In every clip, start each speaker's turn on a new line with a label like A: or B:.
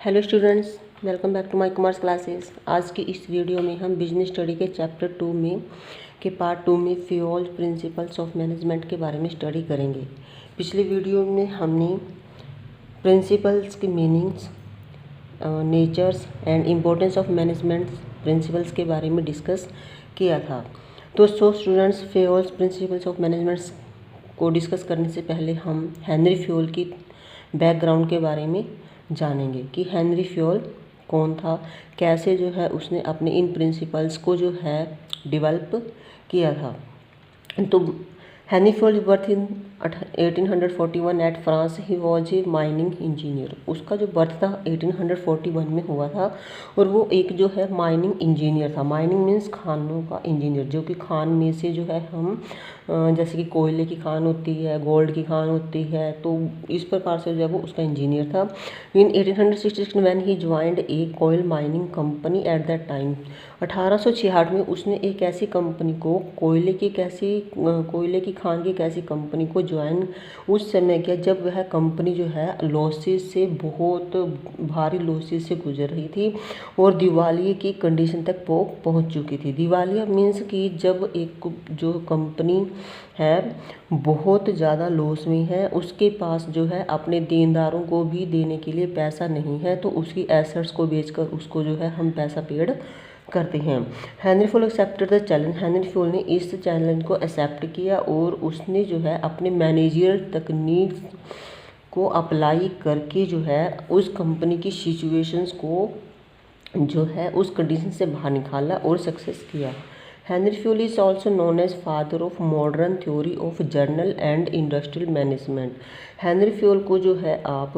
A: Hello students, welcome back to my commerce classes. आज की इस वीडियो में हम बिजनेस स्टडी के चैप्टर 2 में के पार्ट 2 में फ्यूल प्रिंसिपल्स ऑफ मैनेजमेंट के बारे में स्टडी करेंगे। पिछले वीडियो में हमने प्रिंसिपल्स की meanings, natures and importance of management principles के बारे में डिस्कस किया था। तो students, Fayol principles of management को डिस्कस करने से पहले हम हेनरी फ्यूल की बैकग्राउंड के बारे में जानेंगे कि हेनरी फ्यूल कौन था, कैसे जो है उसने अपने इन प्रिंसिपल्स को जो है डेवलप किया था। तो Henri Fayol birth in 1841 at France. He was a mining engineer. उसका जो बर्थ था 1841 में हुआ था और वो एक जो है माइनिंग इंजीनियर था। माइनिंग मीन्स खानों का इंजीनियर, जो कि खान में से जो है हम जैसे कि कोयले की खान होती है, गोल्ड की खान होती है, तो इस प्रकार से जो है वो उसका इंजीनियर था। In 1866 when he joined a coal mining company at that time. 1866 में उसने एक ऐसी कंपनी को कोयले की खान की एक ऐसी कंपनी को ज्वाइन उस समय किया जब वह कंपनी जो है लॉसेस से, बहुत भारी लॉसेस से गुजर रही थी और दिवालिये की कंडीशन तक वो पहुंच चुकी थी। दिवालिया मीन्स कि जब एक जो कंपनी है बहुत ज़्यादा लॉस में है, उसके पास जो है अपने देनदारों को भी देने के लिए पैसा नहीं है, तो उसकी एसेट्स को बेचकर उसको जो है हम पैसा पेड करते हैं। Henry fuel accepted the challenge. Henry fuel ने इस चैलेंज को एक्सेप्ट किया और उसने जो है अपने मैनेजरियल तकनीक को अप्लाई करके जो है उस कंपनी की सिचुएशंस को जो है उस कंडीशन से बाहर निकाला और सक्सेस किया। Henri Fayol is also known as father of modern theory of general and industrial management. Henri Fayol को जो है आप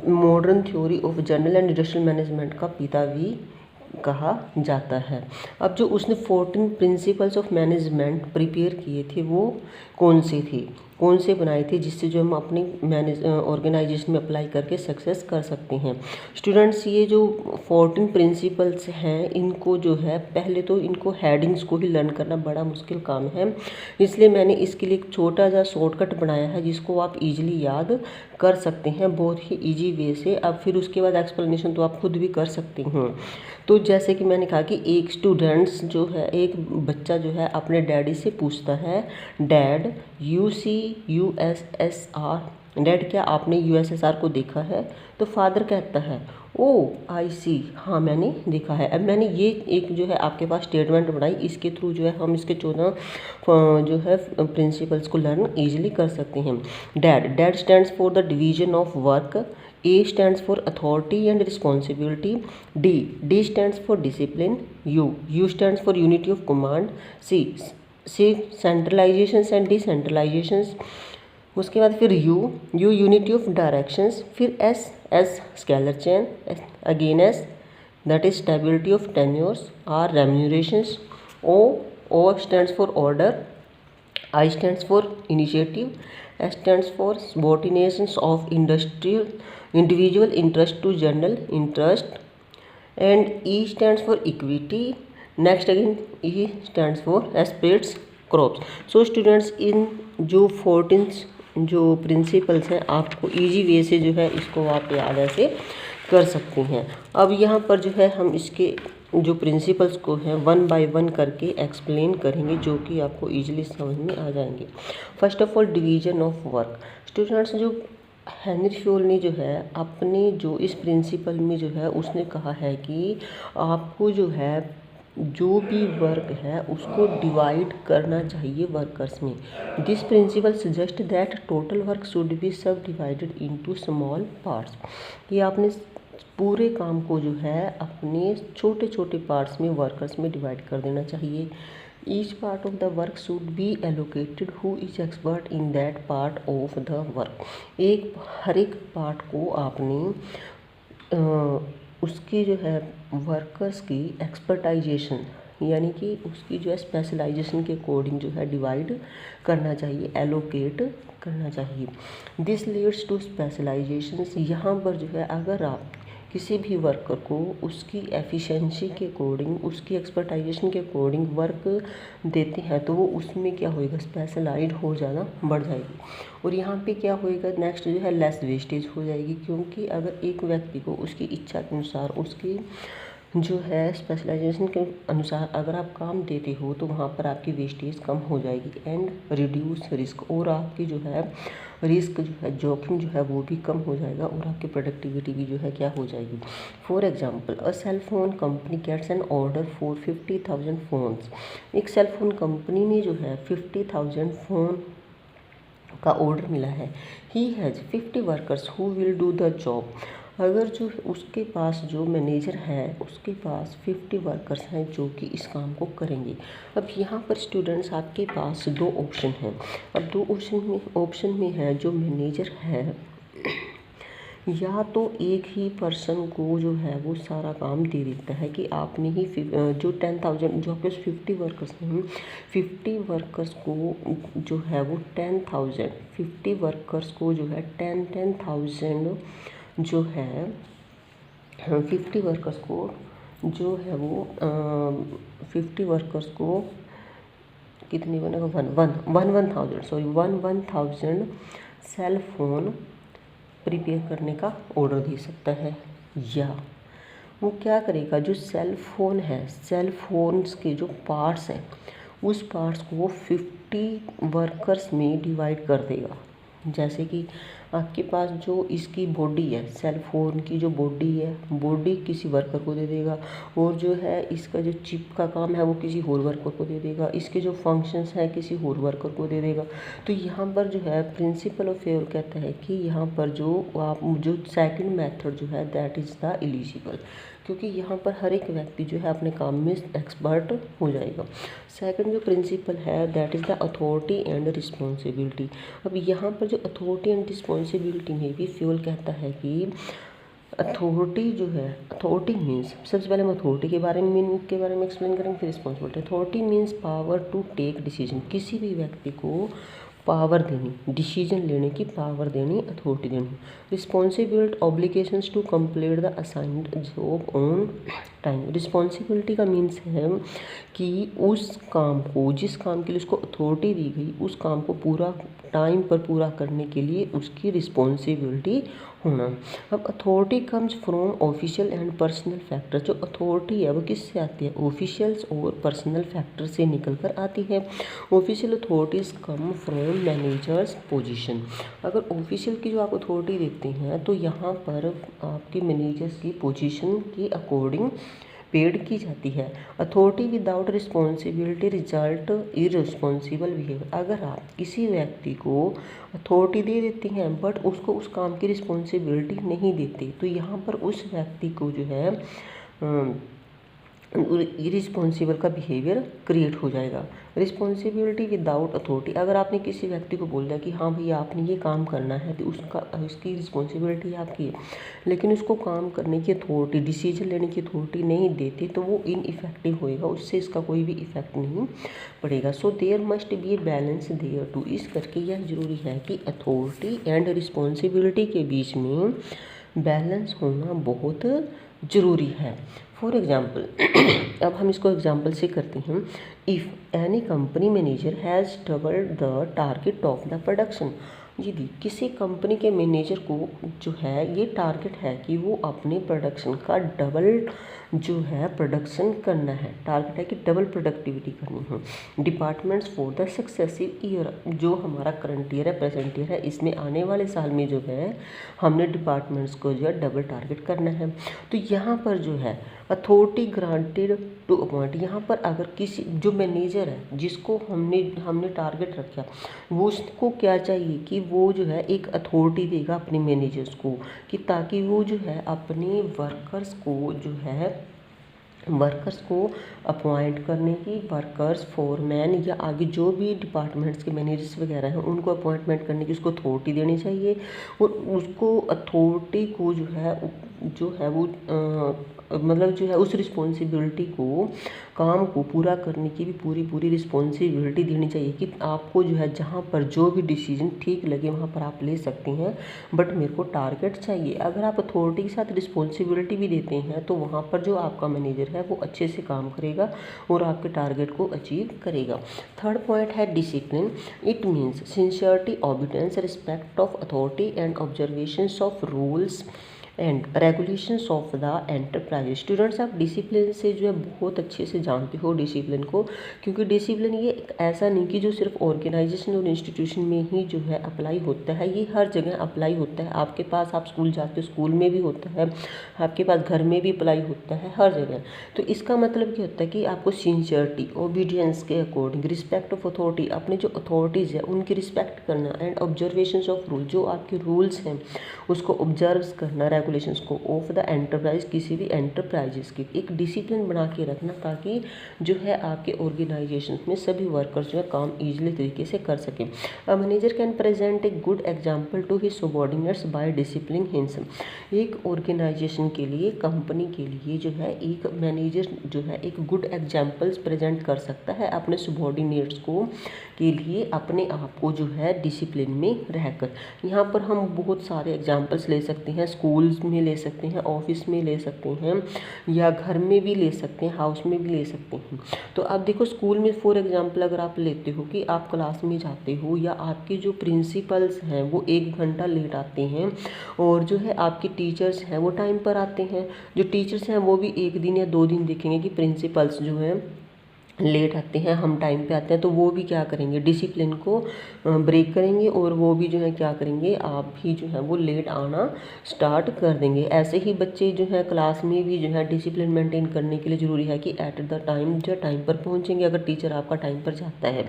A: modern theory of general and industrial management का पिता भी कहा जाता है। अब जो उसने 14 प्रिंसिपल्स ऑफ मैनेजमेंट प्रिपेयर किए थे वो कौन से बनाए थे, जिससे जो हम अपनी ऑर्गेनाइजेशन में अप्लाई करके सक्सेस कर सकते हैं। स्टूडेंट्स, ये जो 14 प्रिंसिपल्स हैं इनको जो है पहले तो इनको हेडिंग्स को ही लर्न करना बड़ा मुश्किल काम है, इसलिए मैंने इसके लिए एक छोटा सा शॉर्टकट बनाया है जिसको आप इजीली याद कर सकते हैं बहुत ही इजी वे से। अब फिर उसके बाद एक्सप्लेनेशन तो आप खुद भी कर सकते हैं। तो जैसे कि मैंने कहा कि एक बच्चा जो है अपने डैडी से पूछता है, डैड UCUSSR, डैड क्या आपने USSR को देखा है? तो फादर कहता है, ओ आई सी, हाँ मैंने देखा है। अब मैंने ये एक जो है आपके पास स्टेटमेंट बनाई, इसके थ्रू जो है हम इसके 14 जो है प्रिंसिपल्स को लर्न ईजिली कर सकते हैं। Dad stands for the division of work. A stands for authority and responsibility. D stands for discipline. U stands for unity of command. C centralizations and decentralizations. उसके बाद फिर U unity of directions. फिर S scalar chain. Again S, that is stability of tenures. R remunerations. O stands for order. I stands for initiative. S stands for subordinations of individual interest to general interest. And E stands for equity. Next again E stands for aspects crops. So students, इन जो 14 जो principles हैं आपको easy way से जो है इसको आप याद ऐसे कर सकते हैं। अब यहाँ पर जो है हम इसके जो प्रिंसिपल्स को हैं 1 बाय 1 करके एक्सप्लेन करेंगे, जो कि आपको इजीली समझ में आ जाएंगे। First of all, division of work. Students, जो हेनरी फ्यूल ने जो है अपने जो इस प्रिंसिपल में जो है उसने कहा है कि आपको जो है जो भी वर्क है उसको डिवाइड करना चाहिए वर्कर्स में। This principle suggest that total work should B सब डिवाइडेड इनटू स्मॉल पार्ट्स। कि आपने पूरे काम को जो है अपने छोटे छोटे पार्ट्स में वर्कर्स में डिवाइड कर देना चाहिए। Each part of the work should be allocated who is expert in that part of the work. हर एक पार्ट को आपने उसकी जो है वर्कर्स की एक्सपर्टाइजेशन यानी कि उसकी जो है स्पेशलाइजेशन के अकॉर्डिंग जो है डिवाइड करना चाहिए, एलोकेट करना चाहिए। This leads to specializations. यहाँ पर जो है अगर आप किसी भी वर्कर को उसकी एफिशिएंसी के अकॉर्डिंग, उसकी एक्सपर्टाइजेशन के अकॉर्डिंग वर्क देते हैं तो वो उसमें क्या होएगा, स्पेशलाइज्ड हो ज़्यादा बढ़ जाएगी। और यहाँ पे क्या होएगा, नेक्स्ट जो है लेस वेस्टेज हो जाएगी, क्योंकि अगर एक व्यक्ति को उसकी इच्छा के अनुसार, उसकी जो है स्पेशलाइजेशन के अनुसार अगर आप काम देते हो तो वहाँ पर आपकी वेस्टेज कम हो जाएगी एंड रिड्यूस रिस्क, और आपकी जो है रिस्क जो है, जोखिम जो है वो भी कम हो जाएगा और आपकी प्रोडक्टिविटी भी जो है क्या हो जाएगी। For example, a cell phone company gets an order for 50,000 phones. एक सेल फोन कंपनी ने जो है 50,000 फ़ोन का ऑर्डर मिला है। He has 50 workers who will do the job. अगर जो उसके पास जो मैनेजर है उसके पास 50 वर्कर्स हैं जो कि इस काम को करेंगे। अब यहाँ पर स्टूडेंट्स आपके पास दो ऑप्शन हैं। अब दो ऑप्शन में है जो मैनेजर है, या तो एक ही पर्सन को जो है वो सारा काम दे देता है कि आपने ही जो 10,000 जो आपके 50 वर्कर्स हैं, 50 वर्कर्स को जो है वो 10,000 50 वर्कर्स को जो है 10,000 जो है 50 वर्कर्स को जो है वो 50 वर्कर्स को कितनी बनेगा, 1,000 सेल फोन प्रिपेयर करने का ऑर्डर दे सकता है। या वो क्या करेगा, जो सेल फोन है, सेल फोन्स के जो पार्ट्स हैं उस पार्ट्स को वो 50 वर्कर्स में डिवाइड कर देगा। जैसे कि आपके पास जो इसकी बॉडी है, सेल फोन की जो बॉडी है, बॉडी किसी वर्कर को दे देगा, और जो है इसका जो चिप का काम है वो किसी और वर्कर को दे देगा, इसके जो फंक्शंस हैं किसी और वर्कर को दे देगा। तो यहाँ पर जो है प्रिंसिपल ऑफ फेयर कहता है कि यहाँ पर जो सेकंड मेथड जो है दैट इज़ द एलिजिबल, क्योंकि यहाँ पर हर एक व्यक्ति जो है अपने काम में एक्सपर्ट हो जाएगा। सेकंड जो प्रिंसिपल है that is the authority and responsibility. अब यहाँ पर जो अथॉरिटी एंड रिस्पॉन्सिबिलिटी में भी फ्यूल कहता है कि अथॉरिटी जो है, अथॉरिटी मीन्स, सबसे पहले हम अथॉरिटी के बारे में एक्सप्लेन करेंगे, फिर responsibility. Authority means power to take decision, किसी भी व्यक्ति को पावर देनी, डिसीजन लेने की पावर देनी, अथॉरिटी देनी। Responsibility obligations to complete the assigned job on time. Responsibility का मीन्स है कि उस काम को, जिस काम के लिए उसको अथॉरिटी दी गई, उस काम को पूरा टाइम पर पूरा करने के लिए उसकी रिस्पॉन्सिबिलिटी होना। अब authority comes from official and personal factor. जो अथॉरिटी है वो किससे आती है, ऑफिशियल्स और पर्सनल फैक्टर से निकल कर आती है। Official authorities come from managers position. अगर ऑफिशियल की जो आप अथॉरिटी देते हैं तो यहाँ पर आपके मैनेजर्स की पोजीशन के अकॉर्डिंग पेड की जाती है। Authority without responsibility result irresponsible behaviour. अगर आप किसी व्यक्ति को अथॉरिटी दे देते हैं बट उसको उस काम की रिस्पॉन्सिबिलिटी नहीं देते तो यहाँ पर उस व्यक्ति को जो है इरिस्पॉन्सिबल का बिहेवियर क्रिएट हो जाएगा। Responsibility without authority. अगर आपने किसी व्यक्ति को बोल दिया कि हाँ भैया आपने ये काम करना है तो उसकी रिस्पॉन्सिबिलिटी आपकी है, लेकिन उसको काम करने की अथॉरिटी, डिसीजन लेने की अथॉरिटी नहीं देते तो वो इनइफेक्टिव होएगा, उससे इसका कोई भी इफेक्ट नहीं पड़ेगा। So there must be a balance there too. इस करके यह ज़रूरी है कि अथॉरिटी एंड रिस्पॉन्सिबिलिटी के बीच में बैलेंस होना बहुत ज़रूरी है। फॉर एग्ज़ाम्पल अब हम इसको एग्जाम्पल से करते हैं। If any company manager has doubled the target of the production. यदि किसी कंपनी के मैनेजर को जो है ये टारगेट है कि वो अपने प्रोडक्शन का डबल जो है प्रोडक्शन करना है, टारगेट है कि डबल प्रोडक्टिविटी करनी है। Departments for the successive year, जो हमारा करंट ईयर है, प्रेजेंट ईयर है, इसमें आने वाले साल में जो है हमने डिपार्टमेंट्स को जो है डबल टारगेट करना है। तो यहाँ पर जो है अथॉरिटी ग्रांटेड टू अपॉइंट। यहाँ पर अगर किसी जो मैनेजर है जिसको हमने टारगेट रखा वो उसको क्या चाहिए कि वो जो है एक अथॉरिटी देगा अपने मैनेजर्स को कि ताकि वो जो है अपने वर्कर्स को अपॉइंट करने की, वर्कर्स फोरमैन या आगे जो भी डिपार्टमेंट्स के मैनेजर्स वगैरह हैं उनको अपॉइंटमेंट करने की उसको अथॉरिटी देनी चाहिए। और उसको अथॉरिटी को जो है जो है वो मतलब जो है उस रिस्पॉन्सिबिलिटी को, काम को पूरा करने की भी पूरी रिस्पॉन्सिबिलिटी देनी चाहिए कि आपको जो है जहाँ पर जो भी डिसीजन ठीक लगे वहाँ पर आप ले सकती हैं, बट मेरे को टारगेट चाहिए। अगर आप अथॉरिटी के साथ रिस्पॉन्सिबिलिटी भी देते हैं तो वहाँ पर जो आपका मैनेजर है वो अच्छे से काम करेगा और आपके टारगेट को अचीव करेगा। थर्ड पॉइंट है discipline. It means sincerity, obedience, respect of authority and observations of rules and regulations of the enterprise. Students, आप डिसिप्लिन से जो है बहुत अच्छे से जानते हो डिसिप्लिन को, क्योंकि डिसिप्लिन ये एक ऐसा नहीं कि जो सिर्फ ऑर्गेनाइजेशन और इंस्टीट्यूशन में ही जो है अप्लाई होता है, ये हर जगह अप्लाई होता है। आपके पास, आप स्कूल जाते हो, स्कूल में भी होता है, आपके पास घर में भी अप्लाई होता है, हर जगह। तो इसका मतलब क्या होता है कि आपको सिंसियरिटी, ओबीडियंस के अकॉर्डिंग, रिस्पेक्ट ऑफ अथॉरिटी, अपने जो अथॉरिटीज़ है उनकी रिस्पेक्ट करना, एंड ऑब्जर्वेशंस ऑफ रूल, जो आपके रूल्स हैं उसको ऑब्जर्व करना, रेगुलेशंस को, ऑफ द एंटरप्राइज, किसी भी एंटरप्राइजेस की एक डिसिप्लिन बना के रखना, ताकि जो है आपके ऑर्गेनाइजेशन में सभी वर्कर्स जो है काम ईजिली तरीके से कर सकें। A manager can present a good example to his subordinates by discipline himself. एक ऑर्गेनाइजेशन के लिए, कंपनी के लिए जो है एक मैनेजर जो है एक गुड एग्जाम्पल्स प्रेजेंट कर सकता है अपने सबॉर्डिनेट्स को के लिए, अपने आप को जो है डिसिप्लिन में रहकर। यहाँ पर हम बहुत सारे एग्जाम्पल्स ले सकते हैं, स्कूल्स में ले सकते हैं, ऑफिस में ले सकते हैं, या घर में भी ले सकते हैं, हाउस में भी ले सकते हैं। तो अब देखो, स्कूल में फॉर एग्जांपल अगर आप लेते हो कि आप क्लास में जाते हो, या आपके जो प्रिंसिपल्स हैं वो 1 घंटा लेट आते हैं, और जो है आपके टीचर्स हैं वो टाइम पर आते हैं। जो टीचर्स हैं वो भी 1 दिन या 2 दिन देखेंगे कि प्रिंसिपल्स जो हैं लेट आते हैं, हम टाइम पे आते हैं, तो वो भी क्या करेंगे, डिसिप्लिन को ब्रेक करेंगे, और वो भी जो है क्या करेंगे, आप भी जो है वो लेट आना स्टार्ट कर देंगे। ऐसे ही बच्चे जो है क्लास में भी जो है डिसिप्लिन मेंटेन करने के लिए ज़रूरी है कि एट द टाइम जो टाइम पर पहुंचेंगे, अगर टीचर आपका टाइम पर जाता है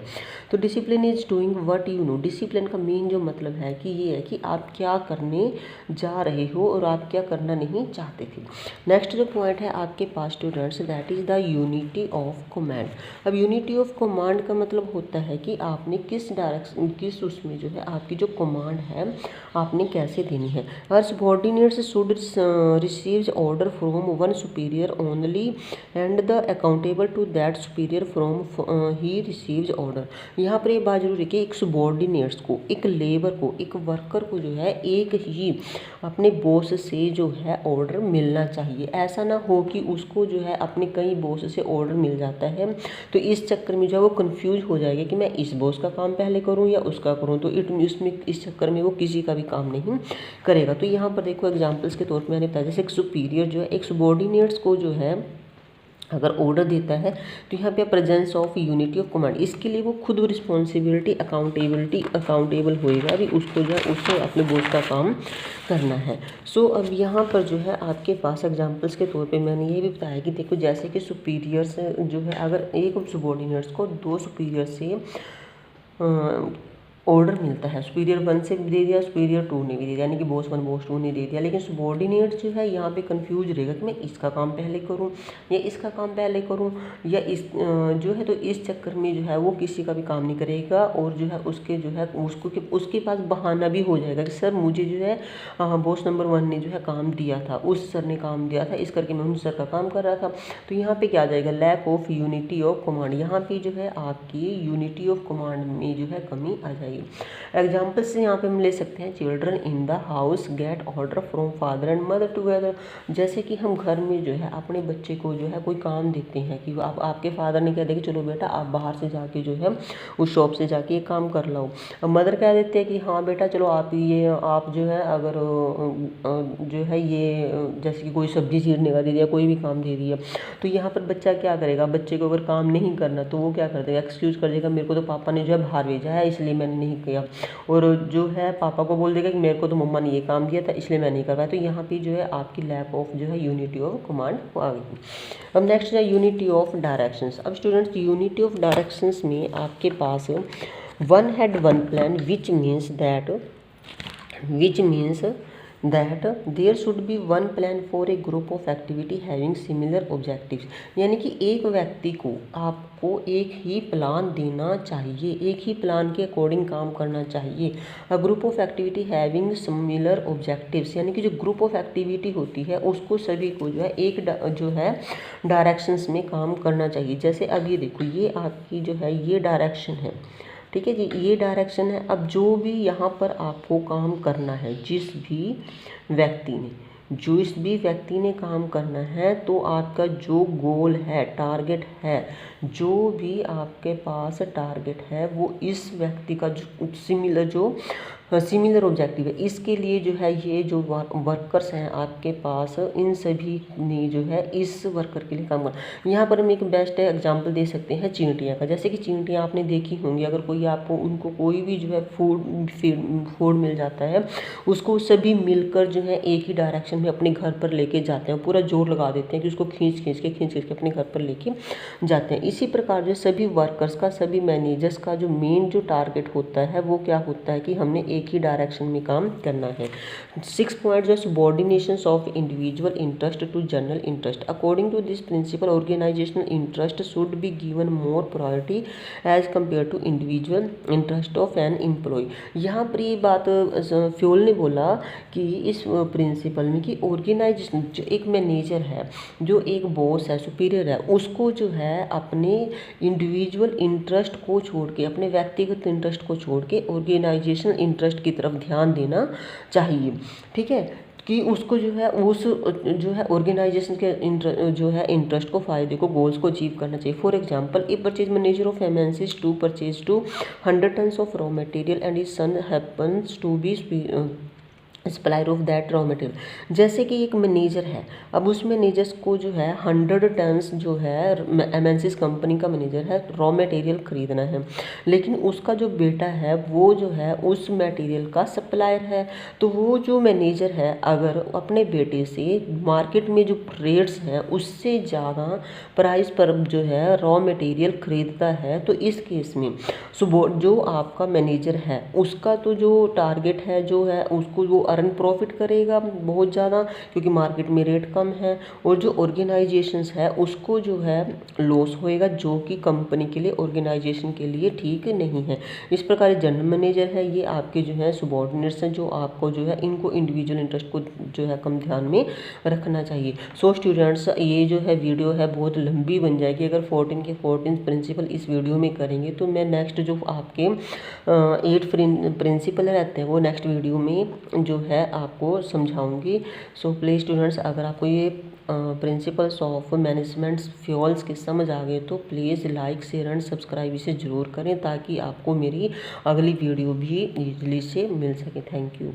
A: तो। Discipline is doing what you know. Discipline का मेन जो मतलब है कि ये है कि आप क्या करने जा रहे हो और आप क्या करना नहीं चाहते थे। नेक्स्ट जो पॉइंट है आपके पास students, that is the unity of command. अब यूनिटी ऑफ कमांड का मतलब होता है कि आपने किस डायरेक्शन, किस उसमें जो है आपकी जो कमांड है आपने कैसे देनी है। हर subordinates should receives order from one superior only and the accountable to that superior from he receives order. यहाँ पर ये बात जरूरी है कि एक सबॉर्डिनेट्स को, एक लेबर को, एक वर्कर को जो है एक ही अपने बॉस से जो है ऑर्डर मिलना चाहिए। ऐसा ना हो कि उसको जो है अपने कई बॉस से ऑर्डर मिल जाता है, तो इस चक्कर में जो है वो कंफ्यूज हो जाएगा कि मैं इस बॉस का काम पहले करूं या उसका करूं, तो इसमें इस चक्कर में वो किसी का भी काम नहीं करेगा। तो यहाँ पर देखो एग्जांपल्स के तौर पे मैंने बताया, जैसे एक सुपीरियर जो है एक सबॉर्डिनेट्स को जो है अगर ऑर्डर देता है, तो यहाँ पे presence of unity of command, इसके लिए वो खुद रिस्पॉन्सिबिलिटी, अकाउंटेबल होएगा भी, उसको जो है उससे अपने बॉस का काम करना है। सो अब यहाँ पर जो है आपके पास एग्जांपल्स के तौर पे मैंने ये भी बताया कि देखो, जैसे कि सुपीरियर्स जो है, अगर एक सबॉर्डिनेट्स को 2 सुपीरियर से ऑर्डर मिलता है, सुपीरियर 1 से दे दिया, सुपीरियर 2 ने भी दे दिया, यानी कि बॉस 1 बॉस 2 ने दे दिया, लेकिन सबॉर्डिनेट जो है यहाँ पे कंफ्यूज रहेगा कि मैं इसका काम पहले करूँ या इसका काम पहले करूँ, या इस जो है, तो इस चक्कर में जो है वो किसी का भी काम नहीं करेगा, और जो है उसके जो है उसके पास बहाना भी हो जाएगा कि सर मुझे जो है बॉस नंबर 1 ने जो है काम दिया था, उस सर ने काम दिया था, इस करके मैं उस सर का काम कर रहा था। तो यहाँ पे क्या आ जाएगा, lack of unity of command. यहाँ पे जो है आपकी यूनिटी ऑफ कमांड में जो है कमी आ जाएगी। एग्जाम्पल से यहाँ पे हम ले सकते हैं, children in the house gate order from father and mother together. जैसे कि हम घर में जो है अपने बच्चे को जो है कोई काम देते हैं कि आपके फादर ने कह दिया कि चलो बेटा आप बाहर से जाके जो है उस शॉप से जाके ये काम कर लो। अब मदर कह देते हैं कि हाँ बेटा चलो आप जो है अगर जो है ये जैसे कि कोई सब्जी चीरने का दे दिया, कोई भी काम दे दिया, तो यहाँ पर बच्चा क्या करेगा, बच्चे को अगर काम नहीं करना तो वो क्या कर देगा, एक्सक्यूज़ कर देगा, मेरे को तो पापा ने जो है बाहर भेजा है इसलिए मैंने नहीं किया, और जो है पापा को बोल देगा कि मेरे को तो मम्मा ने ये काम दिया था इसलिए मैं नहीं कर पाया। तो यहाँ पे जो है आपकी लैक ऑफ जो है यूनिटी ऑफ कमांड आ गई। अब नेक्स्ट है यूनिटी ऑफ डायरेक्शंस। अब स्टूडेंट्स, यूनिटी ऑफ डायरेक्शंस में आपके पास one head one plan which means that there should be one plan for a group of activity having similar objectives, यानी कि एक व्यक्ति को आपको एक ही प्लान देना चाहिए, एक ही प्लान के अकॉर्डिंग काम करना चाहिए। A group of activity having similar objectives, यानी कि जो ग्रुप ऑफ एक्टिविटी होती है उसको सभी को जो है एक जो है डायरेक्शंस में काम करना चाहिए। जैसे अब ये देखो, ये आपकी जो है ये डायरेक्शन है, ठीक है जी, ये डायरेक्शन है। अब जो भी यहाँ पर आपको काम करना है, जिस भी व्यक्ति ने काम करना है, तो आपका जो गोल है, टारगेट है, जो भी आपके पास टारगेट है वो इस व्यक्ति का जो सिमिलर ऑब्जेक्टिव है, इसके लिए जो है ये जो वर्कर्स हैं आपके पास, इन सभी ने जो है इस वर्कर के लिए काम करना। यहाँ पर हम एक बेस्ट एग्जांपल दे सकते हैं चींटियाँ का। जैसे कि चींटियाँ आपने देखी होंगी, अगर कोई आपको उनको कोई भी जो है फूड मिल जाता है, उसको सभी मिलकर जो है एक ही डायरेक्शन में अपने घर पर लेके जाते हैं, पूरा जोर लगा देते हैं कि उसको खींच के अपने घर पर लेके जाते हैं। इसी प्रकार जो सभी वर्कर्स का, सभी मैनेजर्स का जो मेन जो टारगेट होता है वो क्या होता है कि हमने एक ही डायरेक्शन में काम करना है। 6 पॉइंट जो subordination of individual interest to general interest. According to this principle organizational interest should be given more priority as compare to individual interest of an employee. यहाँ पर ये बात फ्योल ने बोला कि इस प्रिंसिपल में कि ऑर्गेनाइजेशन, जो एक मैनेजर है, जो एक बॉस है, सुपीरियर है, उसको जो है अपने इंडिविजुअल इंटरेस्ट को छोड़ के, अपने व्यक्तिगत इंटरेस्ट को छोड़ के ऑर्गेनाइजेशनल इंटरेस्ट की तरफ ध्यान देना चाहिए। ठीक है, कि उसको जो है उस जो है ऑर्गेनाइजेशन के जो है इंटरेस्ट को, फायदे को, गोल्स को अचीव करना चाहिए। For example, a purchase manager of MNCs to purchase 100 tons of raw material and his son happens to be supplier of that raw material. जैसे कि एक मैनेजर है, अब उस मैनेजर्स को जो है 100 टन्स जो है एमएनसीज कंपनी का मैनेजर है, रॉ मटेरियल खरीदना है, लेकिन उसका जो बेटा है वो जो है उस मटेरियल का सप्लायर है। तो वो जो मैनेजर है अगर अपने बेटे से मार्केट में जो रेट्स हैं उससे ज़्यादा प्राइस पर जो है रॉ मटेरियल खरीदता है, तो इस केस में जो आपका मैनेजर है उसका तो जो टारगेट है जो है उसको वो अर्न प्रॉफिट करेगा बहुत ज़्यादा, क्योंकि मार्केट में रेट कम है, और जो ऑर्गेनाइजेशंस है उसको जो है लॉस होएगा, जो कि कंपनी के लिए, ऑर्गेनाइजेशन के लिए ठीक नहीं है। इस प्रकार जनरल मैनेजर है, ये आपके जो है सबऑर्डिनेट्स हैं, जो आपको जो है इनको इंडिविजुअल इंटरेस्ट को जो है कम ध्यान में रखना चाहिए। सो स्टूडेंट्स, ये जो है वीडियो है बहुत लंबी बन जाएगी। अगर 14 के 14 प्रिंसिपल इस वीडियो में करेंगे तो मैं नेक्स्ट जो आपके 8 प्रिंसिपल रहते हैं वो नेक्स्ट वीडियो में जो है आपको समझाऊंगी। सो प्लीज़ स्टूडेंट्स, अगर आपको ये प्रिंसिपल्स ऑफ मैनेजमेंट फ्यूल्स के समझ आ गए तो please like, share and subscribe इसे ज़रूर करें, ताकि आपको मेरी अगली वीडियो भी इजीली से मिल सके। Thank you.